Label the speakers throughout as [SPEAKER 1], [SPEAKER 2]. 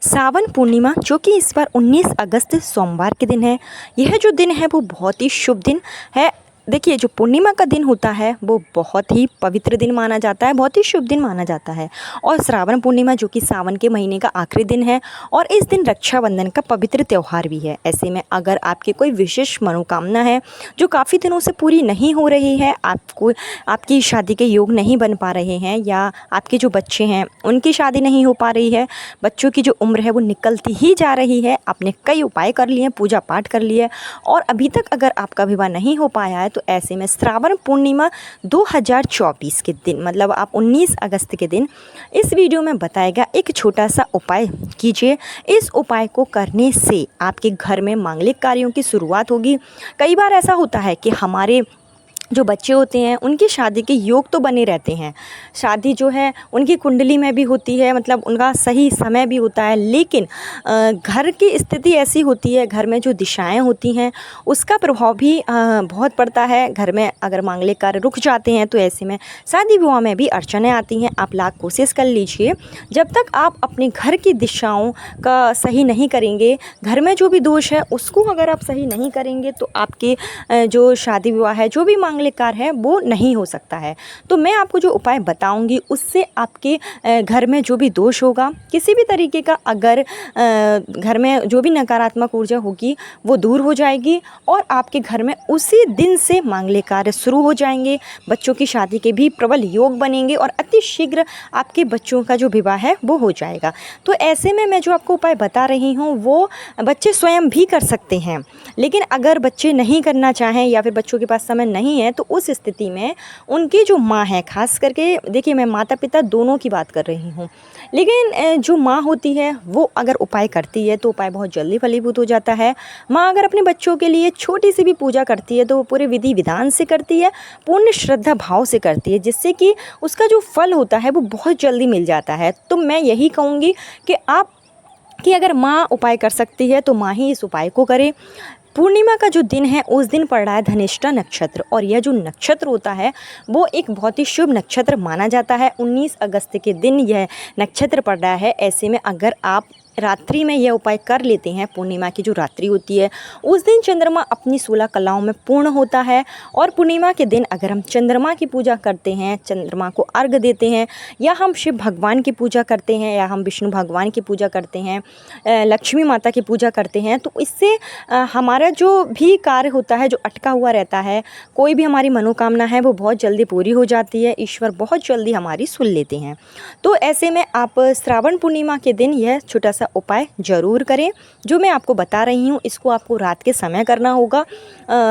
[SPEAKER 1] सावन पूर्णिमा जो कि इस बार 19 अगस्त सोमवार के दिन है। यह जो दिन है वो बहुत ही शुभ दिन है। देखिए, जो पूर्णिमा का दिन होता है वो बहुत ही पवित्र दिन माना जाता है, बहुत ही शुभ दिन माना जाता है। और श्रावण पूर्णिमा जो कि सावन के महीने का आखिरी दिन है और इस दिन रक्षाबंधन का पवित्र त्यौहार भी है। ऐसे में अगर आपकी कोई विशेष मनोकामना है जो काफ़ी दिनों से पूरी नहीं हो रही है, आपको आपकी शादी के योग नहीं बन पा रहे हैं, या आपके जो बच्चे हैं उनकी शादी नहीं हो पा रही है, बच्चों की जो उम्र है वो निकलती ही जा रही है, आपने कई उपाय कर लिए, पूजा पाठ कर लिए और अभी तक अगर आपका विवाह नहीं हो पाया है, तो ऐसे में श्रावण पूर्णिमा 2024 के दिन, मतलब आप 19 अगस्त के दिन इस वीडियो में बताएगा एक छोटा सा उपाय कीजिए। इस उपाय को करने से आपके घर में मांगलिक कार्यों की शुरुआत होगी। कई बार ऐसा होता है कि हमारे जो बच्चे होते हैं उनकी शादी के योग तो बने रहते हैं, शादी जो है उनकी कुंडली में भी होती है, मतलब उनका सही समय भी होता है, लेकिन घर की स्थिति ऐसी होती है, घर में जो दिशाएं होती हैं उसका प्रभाव भी बहुत पड़ता है। घर में अगर मांगलिक कार्य रुक जाते हैं तो ऐसे में शादी विवाह में भी अड़चनें आती हैं। आप लाख कोशिश कर लीजिए, जब तक आप अपने घर की दिशाओं का सही नहीं करेंगे, घर में जो भी दोष है उसको अगर आप सही नहीं करेंगे, तो आपके जो शादी विवाह है, जो भी मांगलिक कार्य है, वो नहीं हो सकता है। तो मैं आपको जो उपाय बताऊंगी उससे आपके घर में जो भी दोष होगा, किसी भी तरीके का अगर घर में जो भी नकारात्मक ऊर्जा होगी वो दूर हो जाएगी और आपके घर में उसी दिन से मांगलिक कार्य शुरू हो जाएंगे। बच्चों की शादी के भी प्रबल योग बनेंगे और अति शीघ्र आपके बच्चों का जो विवाह है वो हो जाएगा। तो ऐसे में मैं जो आपको उपाय बता रही हूँ वो बच्चे स्वयं भी कर सकते हैं, लेकिन अगर बच्चे नहीं करना चाहें या फिर बच्चों के पास समय नहीं है, तो उस स्थिति में उनकी जो माँ है, खास करके देखिए मैं माता पिता दोनों की बात कर रही हूँ, लेकिन जो माँ होती है वो अगर उपाय करती है तो उपाय बहुत जल्दी फलीभूत हो जाता है। माँ अगर अपने बच्चों के लिए छोटी सी भी पूजा करती है तो वो पूरे विधि विधान से करती है, पूर्ण श्रद्धा भाव से करती है, जिससे कि उसका जो फल होता है वो बहुत जल्दी मिल जाता है। तो मैं यही कहूँगी कि अगर माँ उपाय कर सकती है तो माँ ही इस उपाय को करे। पूर्णिमा का जो दिन है उस दिन पड़ रहा है धनिष्ठा नक्षत्र, और यह जो नक्षत्र होता है वो एक बहुत ही शुभ नक्षत्र माना जाता है। 19 अगस्त के दिन यह नक्षत्र पड़ रहा है। ऐसे में अगर आप रात्रि में यह उपाय कर लेते हैं, पूर्णिमा की जो रात्रि होती है उस दिन चंद्रमा अपनी 16 कलाओं में पूर्ण होता है, और पूर्णिमा के दिन अगर हम चंद्रमा की पूजा करते हैं, चंद्रमा को अर्घ देते हैं, या हम शिव भगवान की पूजा करते हैं, या हम विष्णु भगवान की पूजा करते हैं, लक्ष्मी माता की पूजा करते हैं, तो इससे हमारा जो भी कार्य होता है जो अटका हुआ रहता है, कोई भी हमारी मनोकामना है वो बहुत जल्दी पूरी हो जाती है, ईश्वर बहुत जल्दी हमारी सुन लेते हैं। तो ऐसे में आप श्रावण पूर्णिमा के दिन यह छोटा सा उपाय जरूर करें जो मैं आपको बता रही हूँ। इसको आपको रात के समय करना होगा।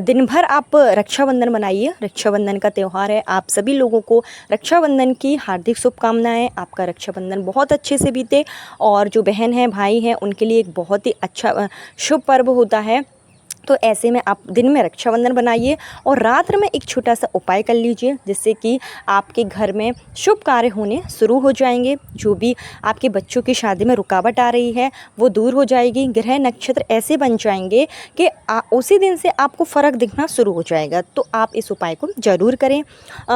[SPEAKER 1] दिन भर आप रक्षाबंधन बनाइए, रक्षाबंधन का त्यौहार है। आप सभी लोगों को रक्षाबंधन की हार्दिक शुभकामनाएं। आपका रक्षाबंधन बहुत अच्छे से बीते, और जो बहन है भाई हैं उनके लिए एक बहुत ही अच्छा शुभ पर्व होता है। तो ऐसे में आप दिन में रक्षाबंधन बनाइए और रात्र में एक छोटा सा उपाय कर लीजिए, जिससे कि आपके घर में शुभ कार्य होने शुरू हो जाएंगे। जो भी आपके बच्चों की शादी में रुकावट आ रही है वो दूर हो जाएगी। ग्रह नक्षत्र ऐसे बन जाएंगे कि उसी दिन से आपको फ़र्क दिखना शुरू हो जाएगा। तो आप इस उपाय को ज़रूर करें।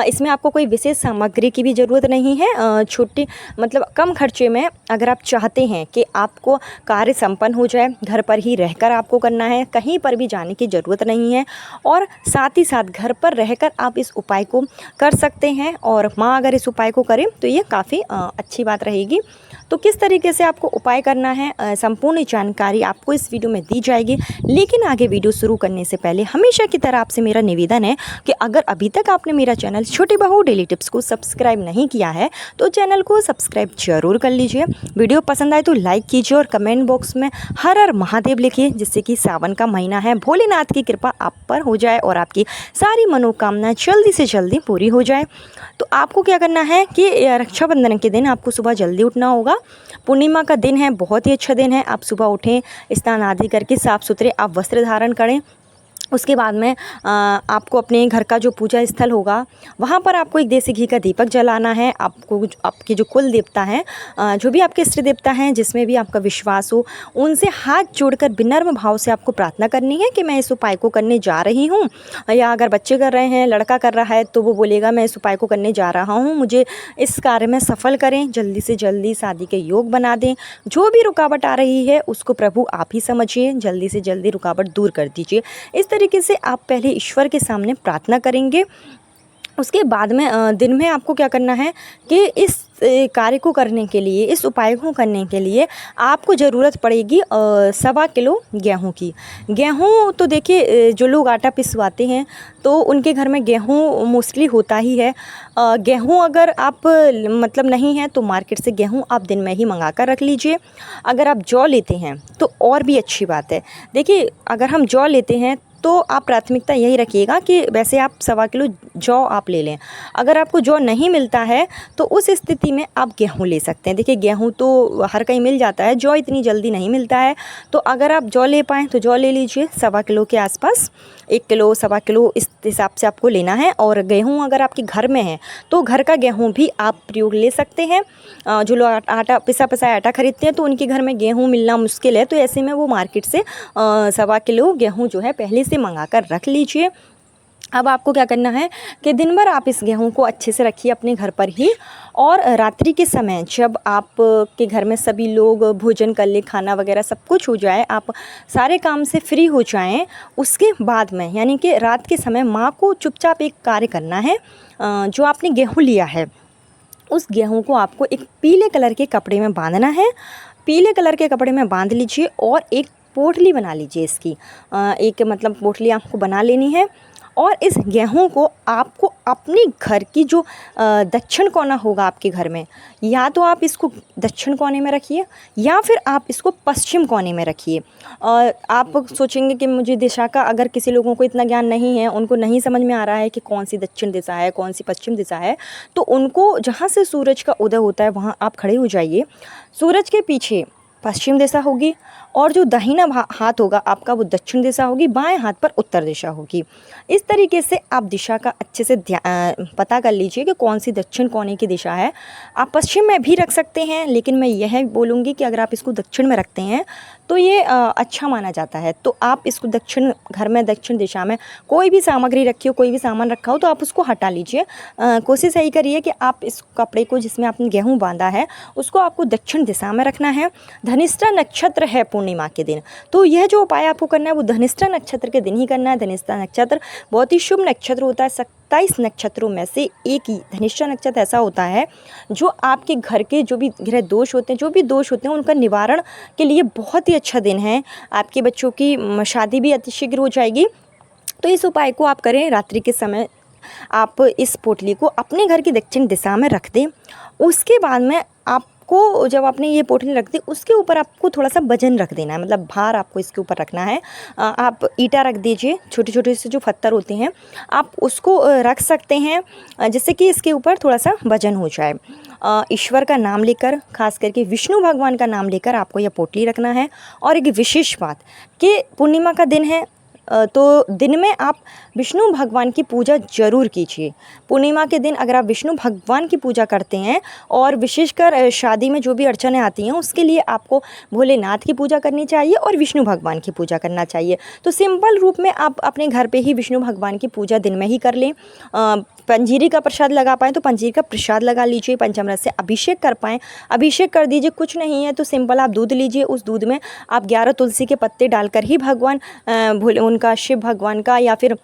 [SPEAKER 1] इसमें आपको कोई विशेष सामग्री की भी ज़रूरत नहीं है। छोटी मतलब कम खर्चे में अगर आप चाहते हैं कि आपको कार्य संपन्न हो जाए, घर पर ही रहकर आपको करना है, कहीं पर भी जाने की ज़रूरत नहीं है, और साथ ही साथ घर पर रहकर आप इस उपाय को कर सकते हैं। और माँ अगर इस उपाय को करें तो ये काफ़ी अच्छी बात रहेगी। तो किस तरीके से आपको उपाय करना है, संपूर्ण जानकारी आपको इस वीडियो में दी जाएगी। लेकिन आगे वीडियो शुरू करने से पहले हमेशा की तरह आपसे मेरा निवेदन है कि अगर अभी तक आपने मेरा चैनल छोटी बहू डेली टिप्स को सब्सक्राइब नहीं किया है तो चैनल को सब्सक्राइब जरूर कर लीजिए। वीडियो पसंद आए तो लाइक कीजिए और कमेंट बॉक्स में हर हर महादेव लिखिए, जिससे कि सावन का महीना है, भोलेनाथ की कृपा आप पर हो जाए और आपकी सारी मनोकामनाएं जल्दी से जल्दी पूरी हो जाए। तो आपको क्या करना है कि रक्षाबंधन के दिन आपको सुबह जल्दी उठना होगा। पूर्णिमा का दिन है, बहुत ही अच्छा दिन है। आप सुबह उठें, स्नान आदि करके साफ सुथरे आप वस्त्र धारण करें, उसके बाद में आपको अपने घर का जो पूजा स्थल होगा वहाँ पर आपको एक देसी घी का दीपक जलाना है। आपको आपके जो कुल देवता हैं, जो भी आपके इष्ट देवता हैं, जिसमें भी आपका विश्वास हो, उनसे हाथ जोड़कर विनम्र भाव से आपको प्रार्थना करनी है कि मैं इस उपाय को करने जा रही हूँ। या अगर बच्चे कर रहे हैं, लड़का कर रहा है, तो वो बोलेगा मैं इस उपाय को करने जा रहा हूँ, मुझे इस कार्य में सफल करें, जल्दी से जल्दी शादी के योग बना दें। जो भी रुकावट आ रही है उसको प्रभु आप ही समझिए, जल्दी से जल्दी रुकावट दूर कर दीजिए। इस तरीके से आप पहले ईश्वर के सामने प्रार्थना करेंगे। उसके बाद में दिन में आपको क्या करना है कि इस कार्य को करने के लिए, इस उपाय को करने के लिए आपको ज़रूरत पड़ेगी 1.25 किलो गेहूँ की। गेहूँ तो देखिए जो लोग आटा पिसवाते हैं तो उनके घर में गेहूँ मोस्टली होता ही है। गेहूँ अगर आप मतलब नहीं है तो मार्केट से गेहूँ आप दिन में ही मंगा कर रख लीजिए। अगर आप जौ लेते हैं तो और भी अच्छी बात है। देखिए अगर हम जौ लेते हैं तो आप प्राथमिकता यही रखिएगा कि वैसे आप 1.25 किलो जौ आप ले लें। अगर आपको जौ नहीं मिलता है तो उस स्थिति में आप गेहूँ ले सकते हैं। देखिए गेहूँ तो हर कहीं मिल जाता है, जौ इतनी जल्दी नहीं मिलता है। तो अगर आप जौ ले पाएँ तो जौ ले लीजिए 1.25 किलो के आसपास, 1 किलो 1.25 किलो इस हिसाब से आपको लेना है। और गेहूँ अगर आपके घर में है तो घर का गेहूँ भी आप प्रयोग ले सकते हैं। जो लोग आटा पिसा आटा खरीदते हैं तो उनके घर में गेहूँ मिलना मुश्किल है, तो ऐसे में वो मार्केट से 1.25 किलो गेहूँ जो है पहले से मंगा कर रख लीजिए। अब आपको क्या करना है कि दिन भर आप इस गेहूँ को अच्छे से रखिए अपने घर पर ही, और रात्रि के समय जब आप के घर में सभी लोग भोजन कर ले, खाना वगैरह सब कुछ हो जाए, आप सारे काम से फ्री हो जाएं, उसके बाद में यानी कि रात के समय माँ को चुपचाप एक कार्य करना है। जो आपने गेहूँ लिया है उस गेहूँ को आपको एक पीले कलर के कपड़े में बांधना है। पीले कलर के कपड़े में बांध लीजिए और एक पोटली बना लीजिए इसकी। एक मतलब पोटली आपको बना लेनी है और इस गेहूँ को आपको अपने घर की जो दक्षिण कोना होगा आपके घर में, या तो आप इसको दक्षिण कोने में रखिए या फिर आप इसको पश्चिम कोने में रखिए। और आप सोचेंगे कि मुझे दिशा का, अगर किसी लोगों को इतना ज्ञान नहीं है, उनको नहीं समझ में आ रहा है कि कौन सी दक्षिण दिशा है, कौन सी पश्चिम दिशा है, तो उनको जहाँ से सूरज का उदय होता है वहाँ आप खड़े हो जाइए। सूरज के पीछे पश्चिम दिशा होगी और जो दाहिना हाथ होगा आपका वो दक्षिण दिशा होगी, बाएं हाथ पर उत्तर दिशा होगी। इस तरीके से आप दिशा का अच्छे से पता कर लीजिए कि कौन सी दक्षिण कोने की दिशा है। आप पश्चिम में भी रख सकते हैं, लेकिन मैं यह बोलूँगी कि अगर आप इसको दक्षिण में रखते हैं तो ये अच्छा माना जाता है। तो आप इसको दक्षिण, घर में दक्षिण दिशा में कोई भी सामग्री रखी हो, कोई भी सामान रखा हो तो आप उसको हटा लीजिए। कोशिश यही करिए कि आप इस कपड़े को जिसमें आपने गेहूँ बांधा है उसको आपको दक्षिण दिशा में रखना है। धनिष्ठा नक्षत्र है पूर्णिमा के दिन, तो यह जो उपाय आपको करना है वो धनिष्ठा नक्षत्र के दिन ही करना है। धनिष्ठा नक्षत्र बहुत ही शुभ नक्षत्र होता है। 27 नक्षत्रों में से एक ही धनिष्ठा नक्षत्र ऐसा होता है जो आपके घर के जो भी ग्रह दोष होते हैं, जो भी दोष होते हैं, उनका निवारण के लिए बहुत ही अच्छा दिन है। आपके बच्चों की शादी भी अतिशीघ्र हो जाएगी। तो इस उपाय को आप करें। रात्रि के समय आप इस पोटली को अपने घर की दक्षिण दिशा में रख दें। उसके बाद में आपको जब आपने ये पोटली रख दी उसके ऊपर आपको थोड़ा सा वजन रख देना है, मतलब भार आपको इसके ऊपर रखना है। आप ईटा रख दीजिए, छोटे छोटे से जो पत्थर होते हैं आप उसको रख सकते हैं, जिससे कि इसके ऊपर थोड़ा सा वजन हो जाए। ईश्वर का नाम लेकर, खास करके विष्णु भगवान का नाम लेकर आपको यह पोटली रखना है। और एक विशेष बात कि पूर्णिमा का दिन है तो दिन में आप विष्णु भगवान की पूजा ज़रूर कीजिए। पूर्णिमा के दिन अगर आप विष्णु भगवान की पूजा करते हैं, और विशेषकर शादी में जो भी अड़चनें आती हैं उसके लिए आपको भोलेनाथ की पूजा करनी चाहिए और विष्णु भगवान की पूजा करना चाहिए। तो सिंपल रूप में आप अपने घर पे ही विष्णु भगवान की पूजा दिन में ही कर लें। पंजीरी का प्रसाद लगा पाएँ तो पंजीरी का प्रसाद लगा लीजिए। पंचामृत से अभिषेक कर पाएँ, अभिषेक कर दीजिए। कुछ नहीं है तो सिंपल आप दूध लीजिए, उस दूध में आप 11 तुलसी के पत्ते डालकर ही भगवान भोले उनका शिव भगवान का, या फिर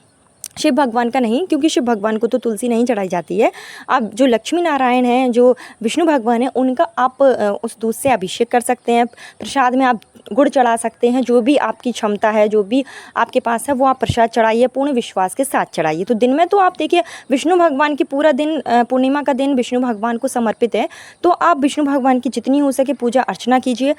[SPEAKER 1] शिव भगवान का नहीं, क्योंकि शिव भगवान को तो तुलसी नहीं चढ़ाई जाती है। आप जो लक्ष्मी नारायण हैं, जो विष्णु भगवान हैं, उनका आप उस दूध से अभिषेक कर सकते हैं। प्रसाद में आप गुड़ चढ़ा सकते हैं। जो भी आपकी क्षमता है, जो भी आपके पास है वो आप प्रसाद चढ़ाइए, पूर्ण विश्वास के साथ चढ़ाइए। तो दिन में तो आप देखिए विष्णु भगवान की पूरा दिन, पूर्णिमा का दिन विष्णु भगवान को समर्पित है, तो आप विष्णु भगवान की जितनी हो सके पूजा अर्चना कीजिए।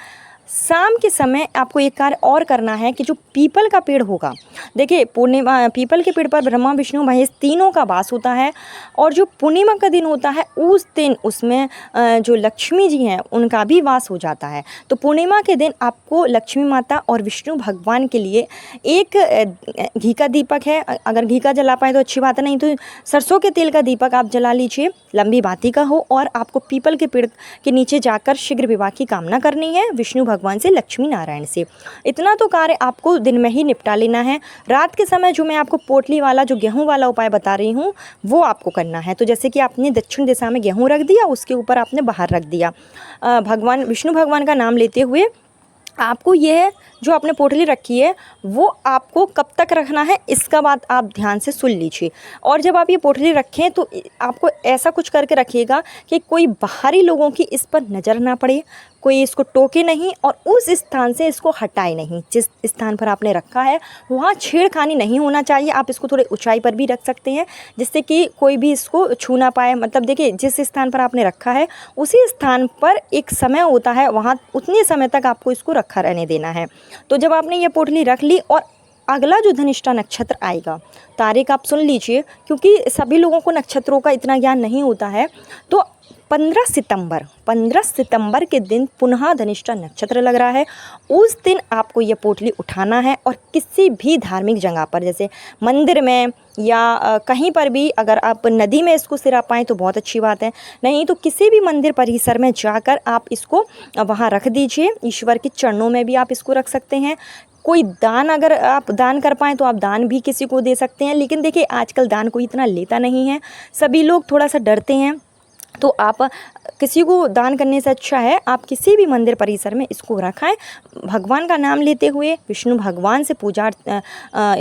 [SPEAKER 1] शाम के समय आपको एक कार्य और करना है कि जो पीपल का पेड़ होगा, देखिए पूर्णिमा पीपल के पेड़ पर ब्रह्मा विष्णु महेश तीनों का वास होता है, और जो पूर्णिमा का दिन होता है उस दिन उसमें जो लक्ष्मी जी हैं उनका भी वास हो जाता है। तो पूर्णिमा के दिन आपको लक्ष्मी माता और विष्णु भगवान के लिए एक घी का दीपक है, अगर घी का जला पाए तो अच्छी बात है, नहीं तो सरसों के तेल का दीपक आप जला लीजिए, लंबी बाती का हो, और आपको पीपल के पेड़ के नीचे जाकर शीघ्र विवाह की कामना करनी है विष्णु भगवान से, लक्ष्मी नारायण से। इतना तो कार्य आपको दिन में ही निपटा लेना है। रात के समय जो मैं आपको पोटली वाला जो गेहूं वाला उपाय बता रही हूँ वो आपको करना है। तो जैसे कि आपने दक्षिण दिशा में गेहूं रख दिया, उसके ऊपर आपने बाहर रख दिया, भगवान विष्णु भगवान का नाम लेते हुए आपको यह जो आपने पोटली रखी है वो आपको कब तक रखना है इसका बात आप ध्यान से सुन लीजिए। और जब आप ये पोटली रखें तो आपको ऐसा कुछ करके रखिएगा कि कोई बाहरी लोगों की इस पर नज़र ना पड़े, कोई इसको टोके नहीं, और उस स्थान से इसको हटाए नहीं। जिस स्थान पर आपने रखा है वहाँ छेड़खानी नहीं होना चाहिए। आप इसको थोड़े ऊंचाई पर भी रख सकते हैं जिससे कि कोई भी इसको छू ना पाए। मतलब देखिए जिस स्थान पर आपने रखा है उसी स्थान पर एक समय होता है, वहाँ उतने समय तक आपको इसको रखा रहने देना है। तो जब आपने ये पोटली रख ली और अगला जो धनिष्ठा नक्षत्र आएगा, तारीख आप सुन लीजिए क्योंकि सभी लोगों को नक्षत्रों का इतना ज्ञान नहीं होता है। तो 15 सितंबर के दिन पुनः धनिष्ठा नक्षत्र लग रहा है। उस दिन आपको ये पोटली उठाना है और किसी भी धार्मिक जगह पर, जैसे मंदिर में या कहीं पर भी, अगर आप नदी में इसको सिरा पाएँ तो बहुत अच्छी बात है, नहीं तो किसी भी मंदिर परिसर में जाकर आप इसको वहाँ रख दीजिए। ईश्वर के चरणों में भी आप इसको रख सकते हैं। कोई दान, अगर आप दान कर पाएँ तो आप दान भी किसी को दे सकते हैं, लेकिन देखिए आजकल दान कोई इतना लेता नहीं है, सभी लोग थोड़ा सा डरते हैं। तो आप किसी को दान करने से अच्छा है आप किसी भी मंदिर परिसर में इसको रखाएं, भगवान का नाम लेते हुए, विष्णु भगवान से पूजा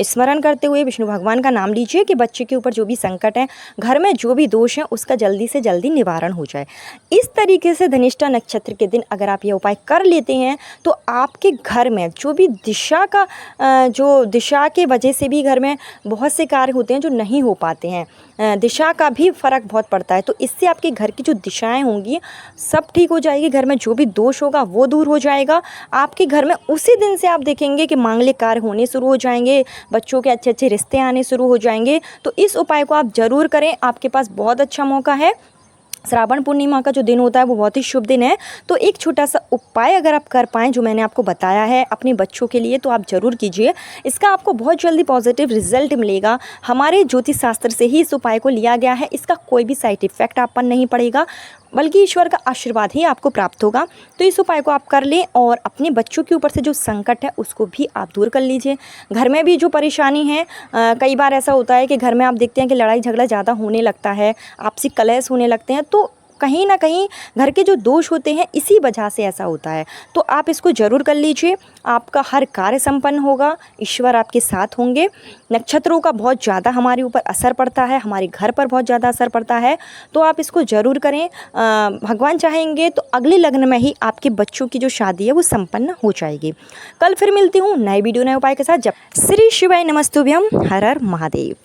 [SPEAKER 1] स्मरण करते हुए विष्णु भगवान का नाम लीजिए कि बच्चे के ऊपर जो भी संकट है, घर में जो भी दोष है, उसका जल्दी से जल्दी निवारण हो जाए। इस तरीके से धनिष्ठा नक्षत्र के दिन अगर आप ये उपाय कर लेते हैं तो आपके घर में जो भी दिशा के वजह से भी घर में बहुत से कार्य होते हैं जो नहीं हो पाते हैं, दिशा का भी फ़र्क बहुत पड़ता है। तो इससे आपके घर की जो दिशाएं होंगी सब ठीक हो जाएगी, घर में जो भी दोष होगा वो दूर हो जाएगा। आपके घर में उसी दिन से आप देखेंगे कि मांगलिक कार्य होने शुरू हो जाएंगे, बच्चों के अच्छे अच्छे रिश्ते आने शुरू हो जाएंगे। तो इस उपाय को आप ज़रूर करें, आपके पास बहुत अच्छा मौका है। श्रावण पूर्णिमा का जो दिन होता है वो बहुत ही शुभ दिन है। तो एक छोटा सा उपाय अगर आप कर पाएँ जो मैंने आपको बताया है अपने बच्चों के लिए, तो आप ज़रूर कीजिए। इसका आपको बहुत जल्दी पॉजिटिव रिजल्ट मिलेगा। हमारे ज्योतिष शास्त्र से ही इस उपाय को लिया गया है। इसका कोई भी साइड इफ़ेक्ट आप पर नहीं पड़ेगा, बल्कि ईश्वर का आशीर्वाद ही आपको प्राप्त होगा। तो इस उपाय को आप कर लें और अपने बच्चों के ऊपर से जो संकट है उसको भी आप दूर कर लीजिए। घर में भी जो परेशानी है, कई बार ऐसा होता है कि घर में आप देखते हैं कि लड़ाई झगड़ा ज़्यादा होने लगता है, आपसी कलेश होने लगते हैं, तो कहीं ना कहीं घर के जो दोष होते हैं इसी वजह से ऐसा होता है। तो आप इसको ज़रूर कर लीजिए, आपका हर कार्य संपन्न होगा, ईश्वर आपके साथ होंगे। नक्षत्रों का बहुत ज़्यादा हमारे ऊपर असर पड़ता है, हमारे घर पर बहुत ज़्यादा असर पड़ता है। तो आप इसको ज़रूर करें। भगवान चाहेंगे तो अगले लग्न में ही आपके बच्चों की जो शादी है वो संपन्न हो जाएगी। कल फिर मिलती हूँ नए वीडियो नए उपाय के साथ। जब श्री शिवाय नमस्तुभ्यम, हर हर महादेव।